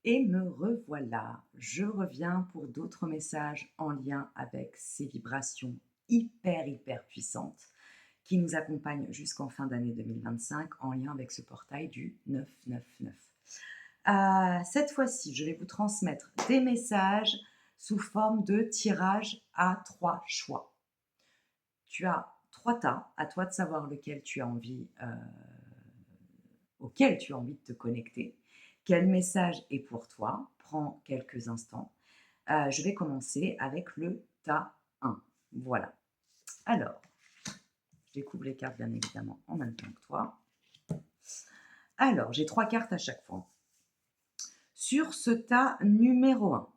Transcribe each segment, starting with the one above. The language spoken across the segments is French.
Et me revoilà. Je reviens pour d'autres messages en lien avec ces vibrations hyper puissantes qui nous accompagnent jusqu'en fin d'année 2025 en lien avec ce portail du 999. Cette fois-ci, je vais vous transmettre des messages sous forme de tirage à 3 choix. Tu as 3 tas, à toi de savoir lequel tu as envie, auquel tu as envie de te connecter. Quel message est pour toi? Prends quelques instants. Je vais commencer avec le tas 1. Voilà. Alors, je découvre les cartes bien évidemment en même temps que toi. Alors, j'ai 3 cartes à chaque fois. Sur ce tas numéro 1,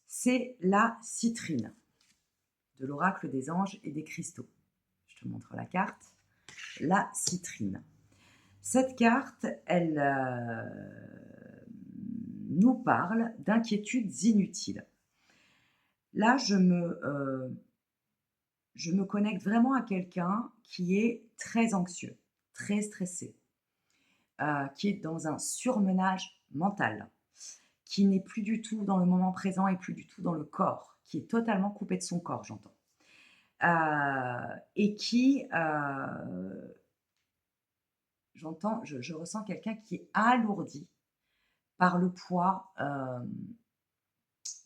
c'est la citrine de l'oracle des anges et des cristaux. Je te montre la carte. La citrine. Cette carte, elle nous parle d'inquiétudes inutiles. Là, je me connecte vraiment à quelqu'un qui est très anxieux, très stressé, qui est dans un surmenage mental, qui n'est plus du tout dans le moment présent et plus du tout dans le corps, qui est totalement coupé de son corps, j'entends. Et qui, je ressens quelqu'un qui est alourdi par le poids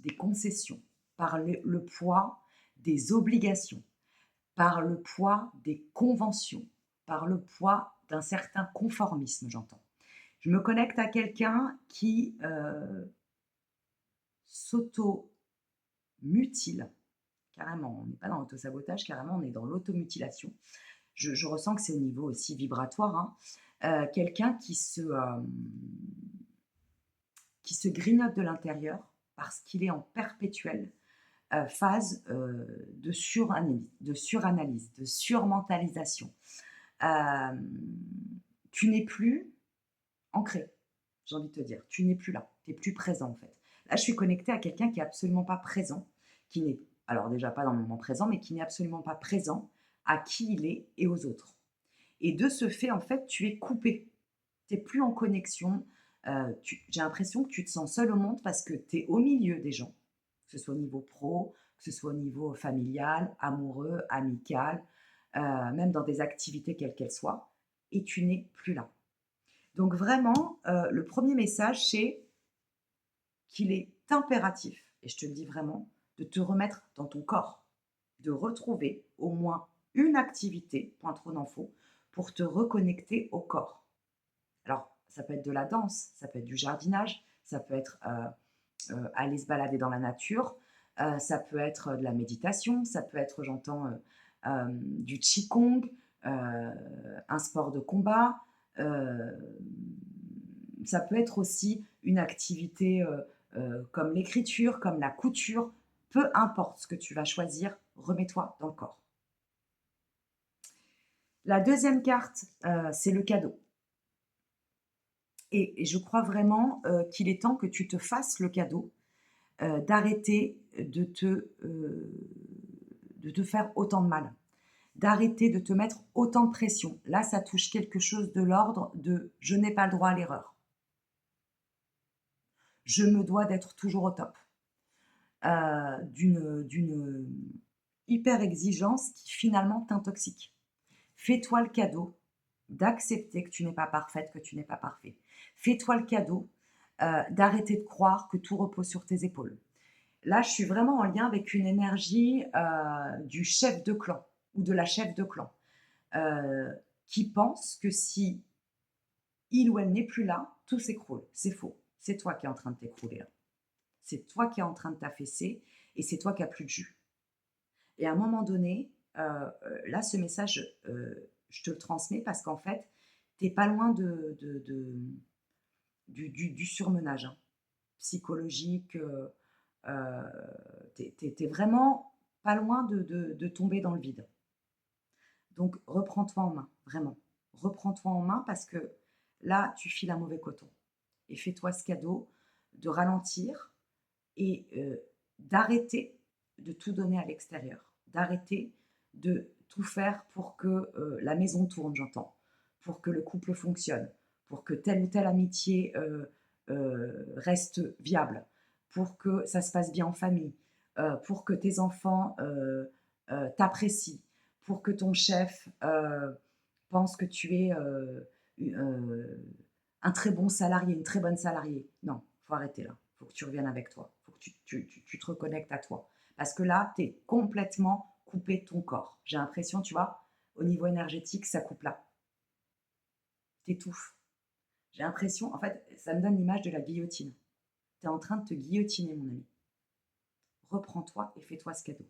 des concessions, par le poids des obligations, par le poids des conventions, par le poids d'un certain conformisme, j'entends. Je me connecte à quelqu'un qui s'auto-mutile, carrément. On n'est pas dans l'autosabotage, carrément, on est dans l'automutilation. Je ressens que c'est au niveau aussi vibratoire, hein. Quelqu'un qui se grignote de l'intérieur parce qu'il est en perpétuelle phase de suranalyse, de surmentalisation. Euh, Tu n'es plus ancré, j'ai envie de te dire. Tu n'es plus là, tu n'es plus présent en fait. Là, je suis connectée à quelqu'un qui est absolument pas présent, qui n'est, alors déjà pas dans le moment présent, mais qui n'est absolument pas présent à qui il est et aux autres. Et de ce fait, en fait, tu es coupé. Tu n'es plus en connexion. J'ai l'impression que tu te sens seul au monde parce que tu es au milieu des gens, que ce soit au niveau pro, que ce soit au niveau familial, amoureux, amical, même dans des activités quelles qu'elles soient, et tu n'es plus là. Donc vraiment, le premier message, c'est qu'il est impératif, et je te le dis vraiment, de te remettre dans ton corps, de retrouver au moins une activité, point trop d'infos, pour te reconnecter au corps. Alors, ça peut être de la danse, ça peut être du jardinage, ça peut être aller se balader dans la nature, ça peut être de la méditation, ça peut être, j'entends, du qigong, un sport de combat, euh, ça peut être aussi une activité comme l'écriture, comme la couture, peu importe ce que tu vas choisir, remets-toi dans le corps. La deuxième carte, c'est le cadeau. Et je crois vraiment qu'il est temps que tu te fasses le cadeau d'arrêter de te faire autant de mal, d'arrêter de te mettre autant de pression. Là, ça touche quelque chose de l'ordre de je n'ai pas le droit à l'erreur. Je me dois d'être toujours au top. D'une hyper exigence qui finalement t'intoxique. Fais-toi le cadeau d'accepter que tu n'es pas parfaite, que tu n'es pas parfait. Fais-toi le cadeau d'arrêter de croire que tout repose sur tes épaules. Là, je suis vraiment en lien avec une énergie du chef de clan ou de la chef de clan euh, qui pense que si il ou elle n'est plus là, tout s'écroule. C'est faux. C'est toi qui es en train de t'écrouler là. C'est toi qui es en train de t'affaisser et c'est toi qui n'as plus de jus. Et à un moment donné, là, ce message, je te le transmets parce qu'en fait, tu n'es pas loin du surmenage hein, psychologique. Tu es vraiment pas loin de tomber dans le vide. Donc, reprends-toi en main, vraiment. Reprends-toi en main parce que là, tu files un mauvais coton. Et fais-toi ce cadeau de ralentir et d'arrêter de tout donner à l'extérieur. D'arrêter de tout faire pour que la maison tourne, j'entends. Pour que le couple fonctionne. pour que telle ou telle amitié reste viable, pour que ça se passe bien en famille, pour que tes enfants t'apprécient, pour que ton chef pense que tu es un très bon salarié, une très bonne salariée. Non, faut arrêter là. Faut que tu reviennes avec toi. Faut que tu te reconnectes à toi. Parce que là, tu es complètement coupé de ton corps. J'ai l'impression, tu vois, au niveau énergétique, ça coupe là. T'étouffes. J'ai l'impression, en fait, ça me donne l'image de la guillotine. Tu es en train de te guillotiner, mon ami. Reprends-toi et fais-toi ce cadeau.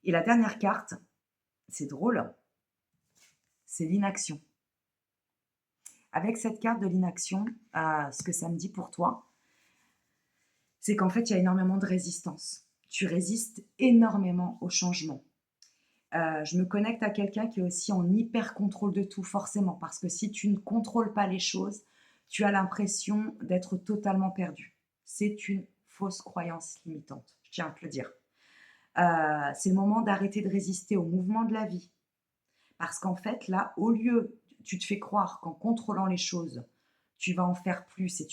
Et la dernière carte, c'est drôle, c'est l'inaction. Avec cette carte de l'inaction, ce que ça me dit pour toi, c'est qu'en fait, il y a énormément de résistance. Tu résistes énormément au changement. Je me connecte à quelqu'un qui est aussi en hyper contrôle de tout, forcément, parce que si tu ne contrôles pas les choses, tu as l'impression d'être totalement perdu. C'est une fausse croyance limitante, je tiens à te le dire. C'est le moment d'arrêter de résister au mouvement de la vie. Parce qu'en fait, là, au lieu, tu te fais croire qu'en contrôlant les choses, tu vas en faire plus et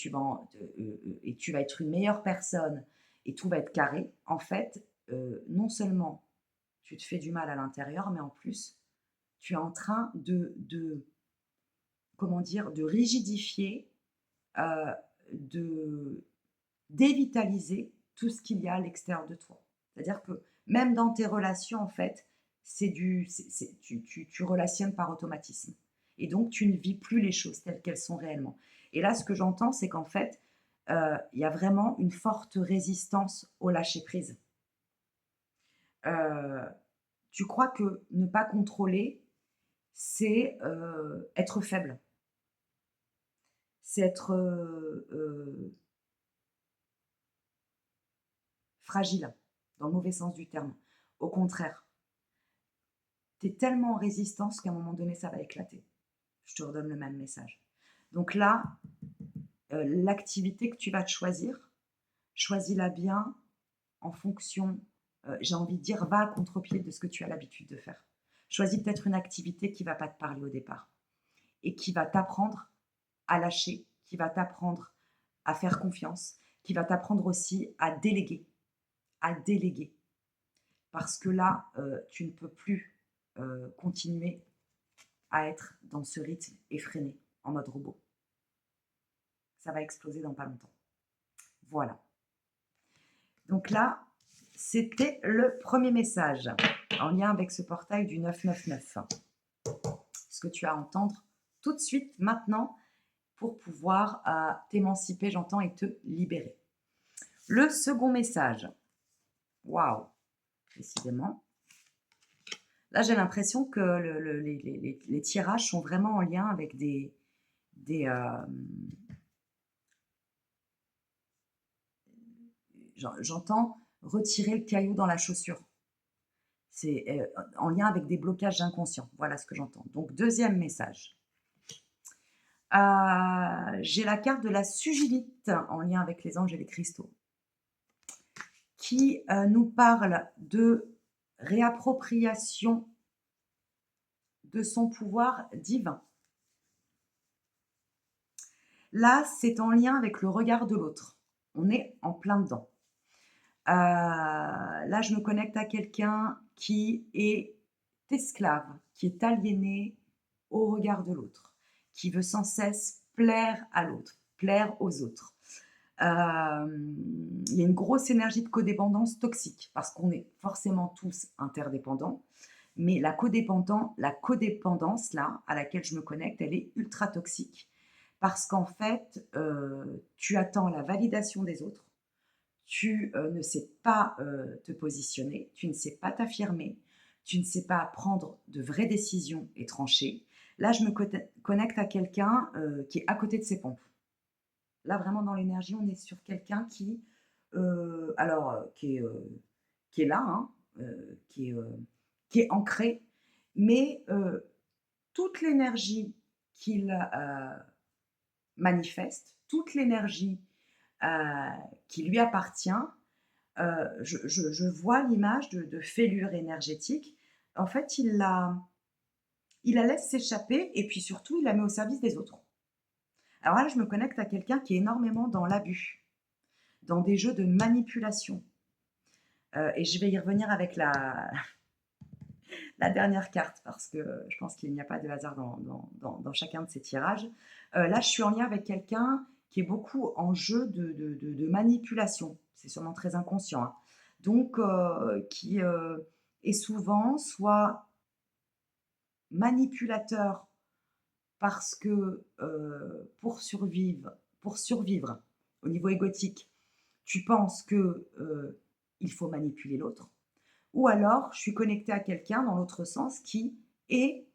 et tu vas être une meilleure personne et tout va être carré. En fait, non seulement tu te fais du mal à l'intérieur, mais en plus, tu es en train comment dire, de rigidifier, euh, de dévitaliser tout ce qu'il y a à l'extérieur de toi. C'est-à-dire que même dans tes relations, en fait, tu relationnes par automatisme. Et donc, tu ne vis plus les choses telles qu'elles sont réellement. Et là, ce que j'entends, c'est qu'en fait, il y a vraiment une forte résistance au lâcher-prise. Euh, Tu crois que ne pas contrôler, c'est être faible. C'est être fragile, dans le mauvais sens du terme. Au contraire, tu es tellement en résistance qu'à un moment donné, ça va éclater. Je te redonne le même message. Donc là, l'activité que tu vas te choisir, choisis-la bien en fonction, j'ai envie de dire, va à contre-pied de ce que tu as l'habitude de faire. Choisis peut-être une activité qui ne va pas te parler au départ et qui va t'apprendre à lâcher, qui va t'apprendre à faire confiance, qui va t'apprendre aussi à déléguer. À déléguer. Parce que là, tu ne peux plus continuer à être dans ce rythme effréné, en mode robot. Ça va exploser dans pas longtemps. Voilà. Donc là, c'était le premier message en lien avec ce portail du 999. Ce que tu as à entendre tout de suite, maintenant, pour pouvoir t'émanciper, j'entends, et te libérer. Le second message. Waouh, décidément. Là, j'ai l'impression que les tirages sont vraiment en lien avec des j'entends retirer le caillou dans la chaussure. C'est en lien avec des blocages inconscients. Voilà ce que j'entends. Donc, deuxième message. J'ai la carte de la sugilite en lien avec les anges et les cristaux qui nous parle de réappropriation de son pouvoir divin. Là, c'est en lien avec le regard de l'autre. On est en plein dedans. Là, je me connecte à quelqu'un qui est esclave, qui est aliéné au regard de l'autre, qui veut sans cesse plaire à l'autre, plaire aux autres. Il y a une grosse énergie de codépendance toxique parce qu'on est forcément tous interdépendants, mais la codépendance là à laquelle je me connecte, elle est ultra toxique parce qu'en fait, tu attends la validation des autres, tu ne sais pas te positionner, tu ne sais pas t'affirmer, tu ne sais pas prendre de vraies décisions et trancher. Là, je me connecte à quelqu'un qui est à côté de ses pompes. Là, vraiment, dans l'énergie, on est sur quelqu'un qui, qui est là, hein, qui est ancré, mais toute l'énergie qu'il manifeste, toute l'énergie qui lui appartient, je vois l'image de fêlure énergétique. En fait, Il la laisse s'échapper et puis surtout, il la met au service des autres. Alors là, je me connecte à quelqu'un qui est énormément dans l'abus, dans des jeux de manipulation. Et je vais y revenir avec la dernière carte parce que je pense qu'il n'y a pas de hasard dans chacun de ces tirages. Là, je suis en lien avec quelqu'un qui est beaucoup en jeu de manipulation. C'est sûrement très inconscient, hein. Donc, qui est souvent soit manipulateur parce que pour survivre au niveau égotique, tu penses que il faut manipuler l'autre. Ou alors, je suis connectée à quelqu'un dans l'autre sens qui est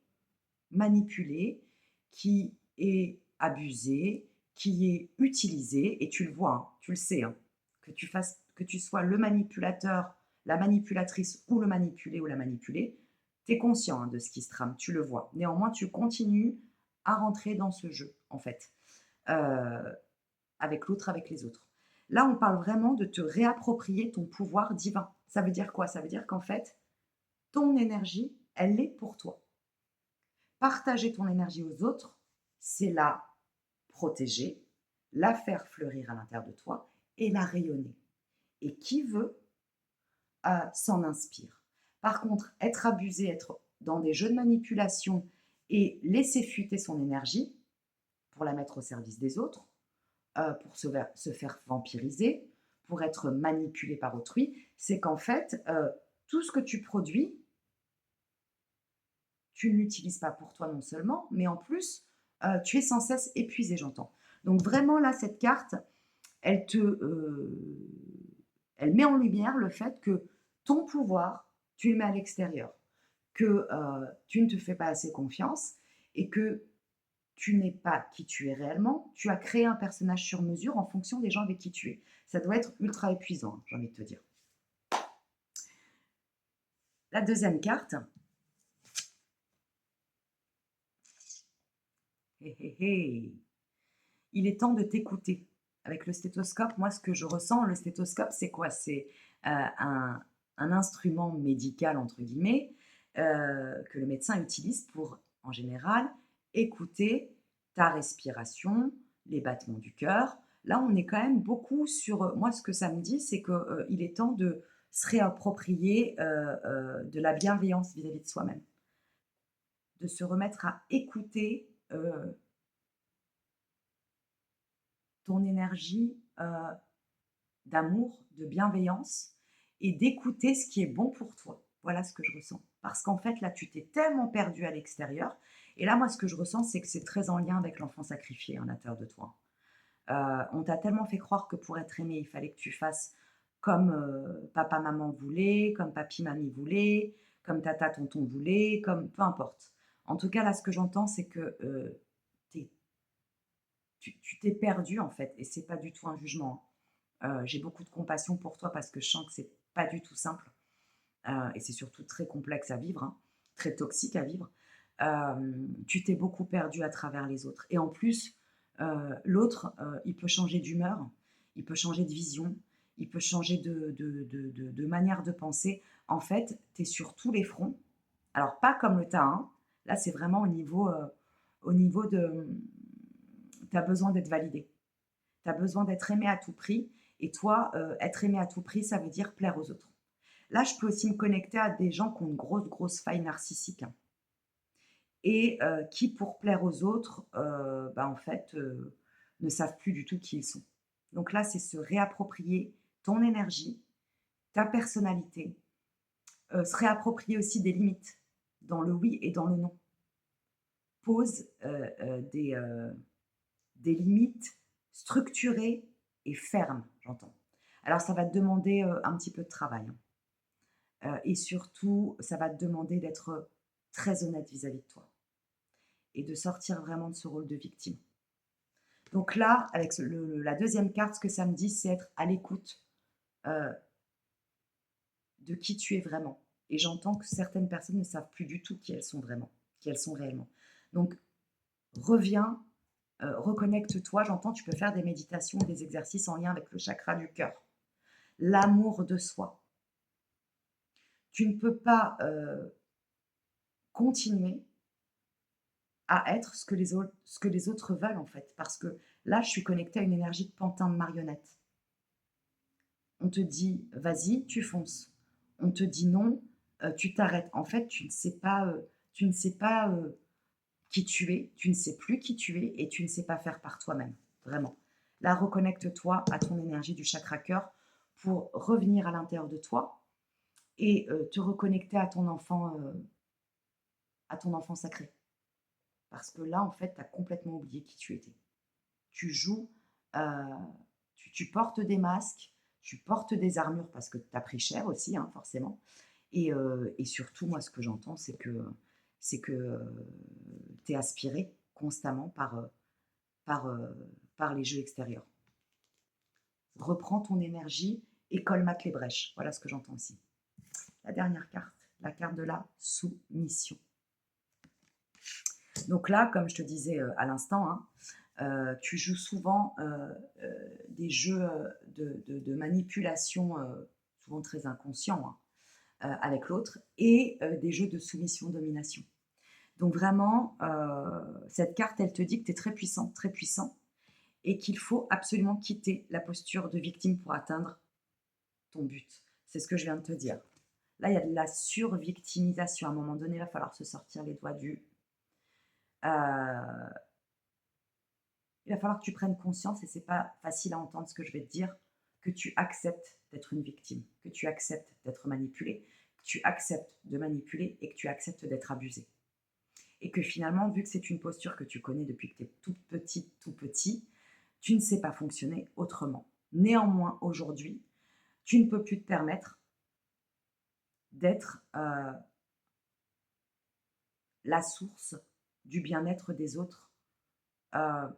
manipulé, qui est abusé, qui est utilisé, et tu le vois, hein, tu le sais, hein, que tu sois le manipulateur, la manipulatrice ou le manipulé ou la manipulée, tu es conscient hein, de ce qui se trame, tu le vois. Néanmoins, tu continues à rentrer dans ce jeu, en fait, euh, avec l'autre, avec les autres. Là, on parle vraiment de te réapproprier ton pouvoir divin. Ça veut dire quoi? Ça veut dire qu'en fait, ton énergie, elle est pour toi. Partager ton énergie aux autres, c'est la protéger, la faire fleurir à l'intérieur de toi et la rayonner. Et qui veut s'en inspire. Par contre, être abusé, être dans des jeux de manipulation et laisser fuiter son énergie pour la mettre au service des autres, pour se faire vampiriser, pour être manipulé par autrui, c'est qu'en fait, tout ce que tu produis, tu ne l'utilises pas pour toi non seulement, mais en plus, tu es sans cesse épuisé, j'entends. Donc vraiment là, cette carte, elle elle met en lumière le fait que ton pouvoir, tu le mets à l'extérieur, que tu ne te fais pas assez confiance et que tu n'es pas qui tu es réellement. Tu as créé un personnage sur mesure en fonction des gens avec qui tu es. Ça doit être ultra épuisant, j'ai envie de te dire. La deuxième carte, hé, hé, hé. Il est temps de t'écouter. Avec le stéthoscope, moi, ce que je ressens, le stéthoscope, c'est quoi? C'est un instrument médical, entre guillemets, que le médecin utilise pour, en général, écouter ta respiration, les battements du cœur. Là, on est quand même beaucoup sur... Moi, ce que ça me dit, c'est qu'il est temps de se réapproprier de la bienveillance vis-à-vis de soi-même, de se remettre à écouter ton énergie d'amour, de bienveillance et d'écouter ce qui est bon pour toi. Voilà ce que je ressens. Parce qu'en fait, là, tu t'es tellement perdu à l'extérieur. Et là, moi, ce que je ressens, c'est que c'est très en lien avec l'enfant sacrifié à l'intérieur de toi. On t'a tellement fait croire que pour être aimé, il fallait que tu fasses comme papa, maman voulait, comme papy, mamie voulait, comme tata, tonton voulait, comme peu importe. En tout cas, là, ce que j'entends, c'est que tu t'es perdu, en fait, et c'est pas du tout un jugement, hein. J'ai beaucoup de compassion pour toi parce que je sens que c'est pas du tout simple et c'est surtout très complexe à vivre, hein, très toxique à vivre. Tu t'es beaucoup perdu à travers les autres. Et en plus, l'autre, il peut changer d'humeur, il peut changer de vision, il peut changer de manière de penser. En fait, tu es sur tous les fronts. Alors, pas comme le tas 1. Là, c'est vraiment au niveau de... Tu as besoin d'être validé. Tu as besoin d'être aimé à tout prix. Et toi, être aimé à tout prix, ça veut dire plaire aux autres. Là, je peux aussi me connecter à des gens qui ont une grosse, grosse faille narcissique, hein, et qui, pour plaire aux autres, bah, en fait, ne savent plus du tout qui ils sont. Donc là, c'est se réapproprier ton énergie, ta personnalité, se réapproprier aussi des limites dans le oui et dans le non. Pose des limites structurées et fermes, j'entends. Alors, ça va te demander un petit peu de travail, hein. Et surtout, ça va te demander d'être très honnête vis-à-vis de toi et de sortir vraiment de ce rôle de victime. Donc là, avec la deuxième carte, ce que ça me dit, c'est être à l'écoute euh, de qui tu es vraiment. Et j'entends que certaines personnes ne savent plus du tout qui elles sont vraiment, qui elles sont réellement. Donc, reviens, reconnecte-toi. J'entends, tu peux faire des méditations, des exercices en lien avec le chakra du cœur. L'amour de soi. Tu ne peux pas continuer à être ce que les autres veulent, en fait. Parce que là, je suis connectée à une énergie de pantin de marionnette. On te dit: «Vas-y, tu fonces». On te dit: «Non, tu t'arrêtes». En fait, tu ne sais pas, qui tu es, tu ne sais plus qui tu es et tu ne sais pas faire par toi-même, vraiment. Là, reconnecte-toi à ton énergie du chakra cœur pour revenir à l'intérieur de toi et te reconnecter à ton enfant sacré. Parce que là, en fait, tu as complètement oublié qui tu étais. Tu joues, heu, tu portes des masques, tu portes des armures parce que tu as pris cher aussi, hein, forcément et surtout, moi, ce que j'entends, c'est que, tu es aspiré constamment par, par les jeux extérieurs. Reprends ton énergie et colmate les brèches. Voilà ce que j'entends aussi. La dernière carte, la carte de la soumission. Donc là, comme je te disais à l'instant, hein, tu joues souvent des jeux de manipulation, souvent très inconscients, hein, avec l'autre, et des jeux de soumission-domination. Donc vraiment, cette carte, elle te dit que tu es très puissant, et qu'il faut absolument quitter la posture de victime pour atteindre ton but. C'est ce que je viens de te dire. Là, il y a de la survictimisation. À un moment donné, il va falloir se sortir les doigts du... il va falloir que tu prennes conscience, et c'est pas facile à entendre ce que je vais te dire, que tu acceptes d'être une victime, que tu acceptes d'être manipulé, que tu acceptes de manipuler et que tu acceptes d'être abusé. Et que finalement, vu que c'est une posture que tu connais depuis que tu es toute petite, tout petit, tu ne sais pas fonctionner autrement. Néanmoins, aujourd'hui, tu ne peux plus te permettre d'être la source du bien-être des autres euh,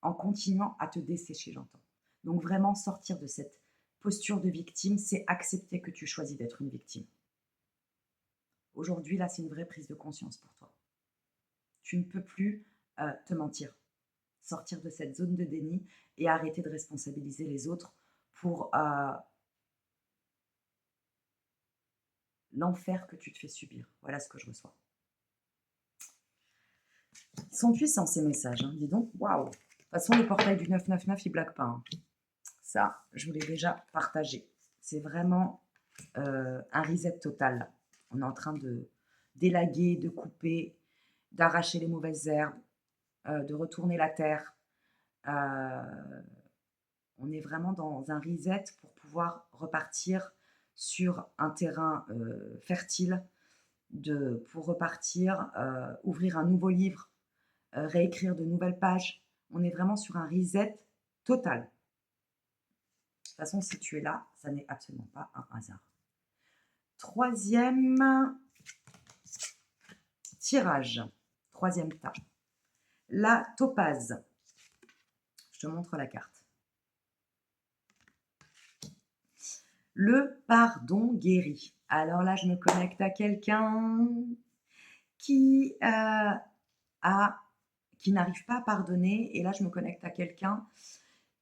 en continuant à te dessécher, j'entends. Donc vraiment sortir de cette posture de victime, c'est accepter que tu choisis d'être une victime. Aujourd'hui, là, c'est une vraie prise de conscience pour toi. Tu ne peux plus te mentir, sortir de cette zone de déni et arrêter de responsabiliser les autres pour l'enfer que tu te fais subir. Voilà ce que je reçois. Ils sont puissants ces messages, hein. Dis donc, waouh! De toute façon, le portail du 999, il blague pas, hein. Ça, je vous l'ai déjà partagé. C'est vraiment un reset total. On est en train de d'élaguer, de couper, d'arracher les mauvaises herbes, de retourner la terre. Euh, on est vraiment dans un reset pour pouvoir repartir sur un terrain fertile, pour repartir, ouvrir un nouveau livre, réécrire de nouvelles pages. On est vraiment sur un reset total. De toute façon, si tu es là, ça n'est absolument pas un hasard. Troisième tirage, troisième tas. La topaze. Je te montre la carte. Le pardon guérit. Alors là, je me connecte à quelqu'un qui qui n'arrive pas à pardonner. Et là, je me connecte à quelqu'un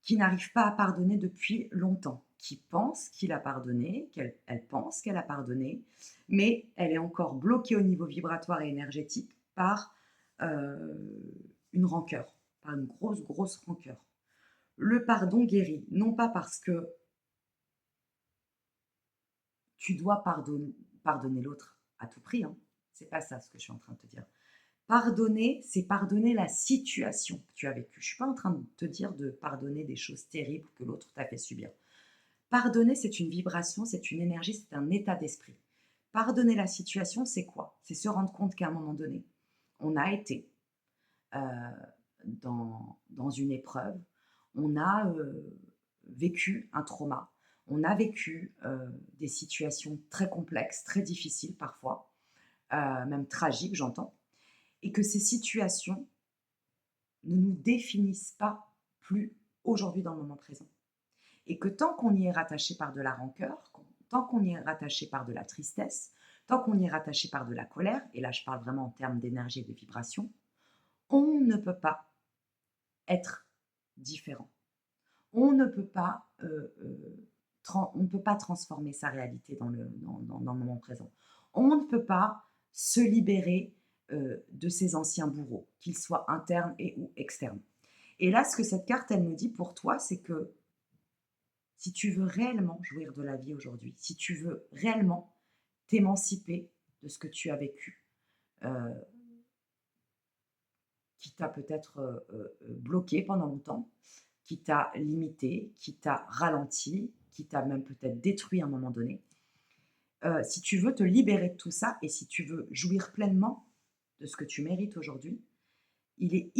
qui n'arrive pas à pardonner depuis longtemps, qui pense qu'il a pardonné, elle pense qu'elle a pardonné, mais elle est encore bloquée au niveau vibratoire et énergétique par une rancœur, par une grosse, grosse rancœur. Le pardon guérit, non pas parce que tu dois pardonner l'autre à tout prix, hein. C'est pas ça ce que je suis en train de te dire. Pardonner, c'est pardonner la situation que tu as vécue. Je ne suis pas en train de te dire de pardonner des choses terribles que l'autre t'a fait subir. Pardonner, c'est une vibration, c'est une énergie, c'est un état d'esprit. Pardonner la situation, c'est quoi? C'est se rendre compte qu'à un moment donné, on a été euh, dans une épreuve, on a vécu un trauma, on a vécu des situations très complexes, très difficiles parfois, même tragiques, j'entends, et que ces situations ne nous définissent pas plus aujourd'hui dans le moment présent. Et que tant qu'on y est rattaché par de la rancœur, tant qu'on y est rattaché par de la tristesse, tant qu'on y est rattaché par de la colère, et là je parle vraiment en termes d'énergie et de vibration, on ne peut pas être différent. On ne peut pas, on ne peut pas transformer sa réalité dans le moment présent. On ne peut pas se libérer de ces anciens bourreaux, qu'ils soient internes et ou externes. Et là, ce que cette carte, elle me dit pour toi, c'est que si tu veux réellement jouir de la vie aujourd'hui, si tu veux réellement t'émanciper de ce que tu as vécu, heu, qui t'a peut-être, bloqué pendant longtemps, qui t'a limité, qui t'a ralenti, qui t'a même peut-être détruit à un moment donné. Si tu veux te libérer de tout ça et si tu veux jouir pleinement de ce que tu mérites aujourd'hui, il est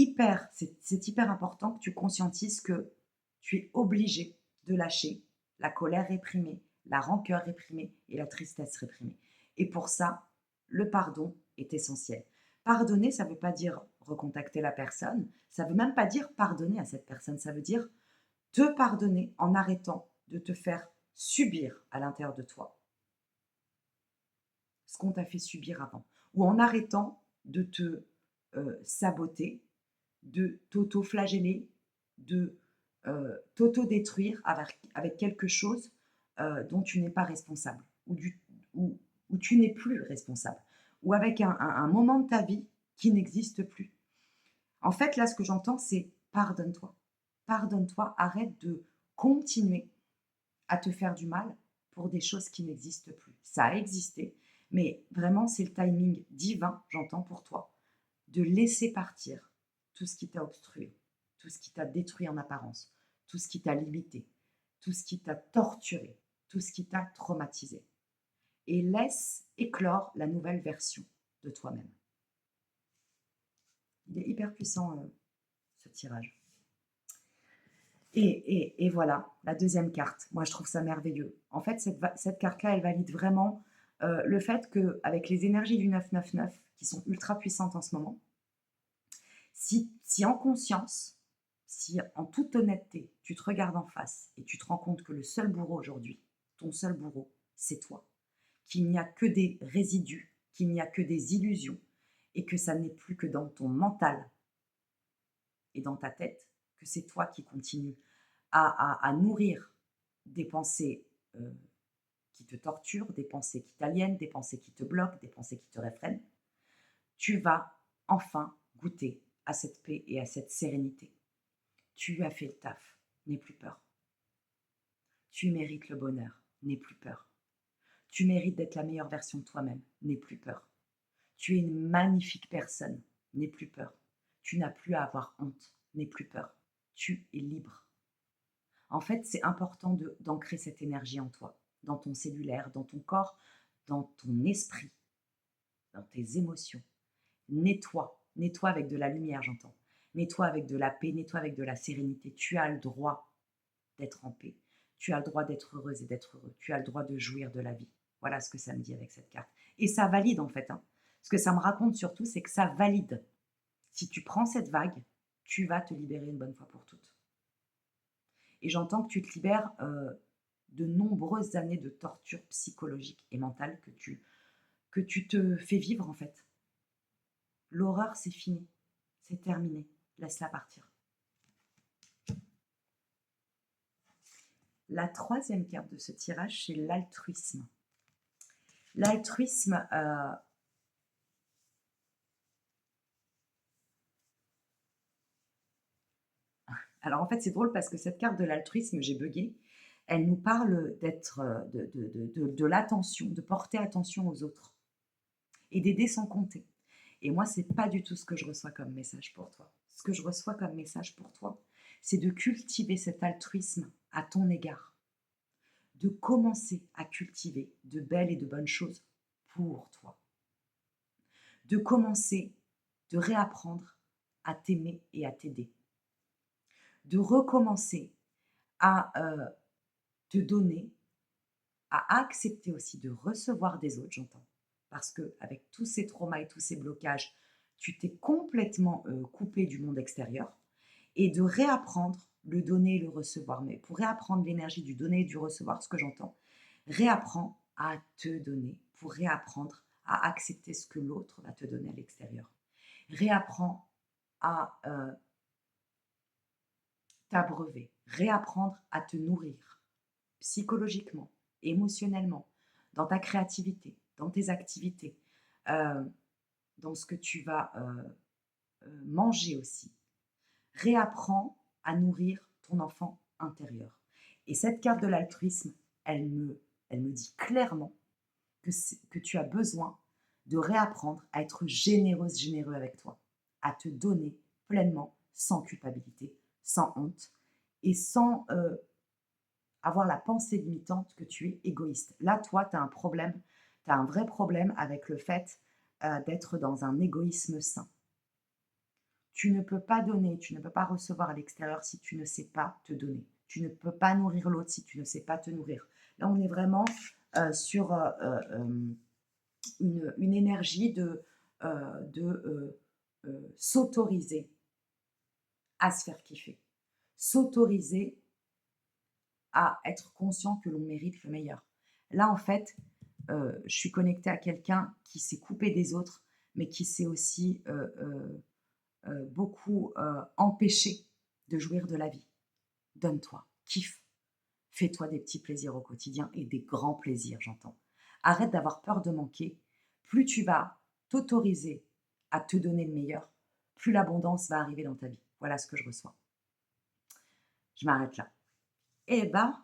c'est hyper important que tu conscientises que tu es obligé de lâcher la colère réprimée, la rancœur réprimée et la tristesse réprimée. Et pour ça, le pardon est essentiel. Pardonner, ça ne veut pas dire recontacter la personne, ça ne veut même pas dire pardonner à cette personne, ça veut dire te pardonner en arrêtant de te faire subir à l'intérieur de toi ce qu'on t'a fait subir avant, ou en arrêtant de te saboter, de t'auto-flageller, de t'auto-détruire avec quelque chose dont tu n'es pas responsable, ou, ou tu n'es plus responsable, ou avec un moment de ta vie qui n'existe plus. En fait, là, ce que j'entends, c'est pardonne-toi. Pardonne-toi, arrête de continuer à te faire du mal pour des choses qui n'existent plus. Ça a existé, mais vraiment, c'est le timing divin, j'entends pour toi, de laisser partir tout ce qui t'a obstrué, tout ce qui t'a détruit en apparence, tout ce qui t'a limité, tout ce qui t'a torturé, tout ce qui t'a traumatisé. Et laisse éclore la nouvelle version de toi-même. Il est hyper puissant, ce tirage. Et voilà, la deuxième carte. Moi, je trouve ça merveilleux. En fait, cette carte-là, elle valide vraiment le fait qu'avec les énergies du 999, qui sont ultra puissantes en ce moment, si en conscience, si en toute honnêteté, tu te regardes en face et tu te rends compte que le seul bourreau aujourd'hui, ton seul bourreau, c'est toi, qu'il n'y a que des résidus, qu'il n'y a que des illusions, et que ça n'est plus que dans ton mental et dans ta tête, que c'est toi qui continues à nourrir des pensées qui te torturent, des pensées qui t'aliènent, des pensées qui te bloquent, des pensées qui te réfrènent, tu vas enfin goûter à cette paix et à cette sérénité. Tu as fait le taf, n'aie plus peur. Tu mérites le bonheur, n'aie plus peur. Tu mérites d'être la meilleure version de toi-même, n'aie plus peur. Tu es une magnifique personne, n'aie plus peur. Tu n'as plus à avoir honte, n'aie plus peur. Tu es libre. En fait, c'est important d'ancrer cette énergie en toi, dans ton cellulaire, dans ton corps, dans ton esprit, dans tes émotions. Nettoie avec de la lumière, j'entends. Nettoie avec de la paix, nettoie avec de la sérénité. Tu as le droit d'être en paix. Tu as le droit d'être heureuse et d'être heureux. Tu as le droit de jouir de la vie. Voilà ce que ça me dit avec cette carte. Et ça valide en fait. Hein. Ce que ça me raconte surtout, c'est que ça valide. Si tu prends cette vague, tu vas te libérer une bonne fois pour toutes. Et j'entends que tu te libères de nombreuses années de torture psychologique et mentale que tu te fais vivre en fait. L'horreur, c'est fini, c'est terminé. Laisse-la partir. La troisième carte de ce tirage, c'est l'altruisme. L'altruisme, alors en fait c'est drôle parce que cette carte de l'altruisme, j'ai bugué, elle nous parle d'être, de l'attention, de porter attention aux autres et d'aider sans compter. Et moi, c'est pas du tout ce que je reçois comme message pour toi. Ce que je reçois comme message pour toi, c'est de cultiver cet altruisme à ton égard, de commencer à cultiver de belles et de bonnes choses pour toi, de commencer, de réapprendre à t'aimer et à t'aider, de recommencer à te donner, à accepter aussi de recevoir des autres, j'entends. Parce que avec tous ces traumas et tous ces blocages, tu t'es complètement coupé du monde extérieur et de réapprendre le donner et le recevoir. Mais pour réapprendre l'énergie du donner et du recevoir, ce que j'entends, réapprends à te donner pour réapprendre à accepter ce que l'autre va te donner à l'extérieur. Réapprends à t'abreuver, réapprendre à te nourrir psychologiquement, émotionnellement, dans ta créativité, dans tes activités. Euh, dans ce que tu vas manger aussi. Réapprends à nourrir ton enfant intérieur. Et cette carte de l'altruisme, elle me dit clairement que tu as besoin de réapprendre à être généreuse, généreux avec toi, à te donner pleinement, sans culpabilité, sans honte et sans avoir la pensée limitante que tu es égoïste. Là, toi, tu as un problème, tu as un vrai problème avec le fait d'être dans un égoïsme sain. Tu ne peux pas donner, tu ne peux pas recevoir à l'extérieur si tu ne sais pas te donner. Tu ne peux pas nourrir l'autre si tu ne sais pas te nourrir. Là, on est vraiment sur une énergie de s'autoriser à se faire kiffer, s'autoriser à être conscient que l'on mérite le meilleur. Là, en fait, je suis connectée à quelqu'un qui s'est coupé des autres, mais qui s'est aussi beaucoup empêché de jouir de la vie. Donne-toi, kiffe, fais-toi des petits plaisirs au quotidien et des grands plaisirs, j'entends. Arrête d'avoir peur de manquer. Plus tu vas t'autoriser à te donner le meilleur, plus l'abondance va arriver dans ta vie. Voilà ce que je reçois. Je m'arrête là. Eh ben,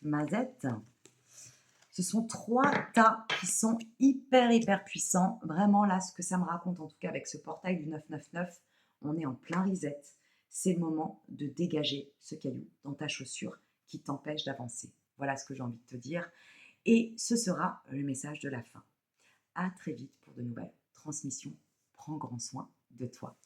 Mazette, ce sont 3 tas qui sont hyper, hyper puissants. Vraiment, là, ce que ça me raconte, en tout cas avec ce portail du 999, on est en plein reset. C'est le moment de dégager ce caillou dans ta chaussure qui t'empêche d'avancer. Voilà ce que j'ai envie de te dire. Et ce sera le message de la fin. À très vite pour de nouvelles transmissions. Prends grand soin de toi.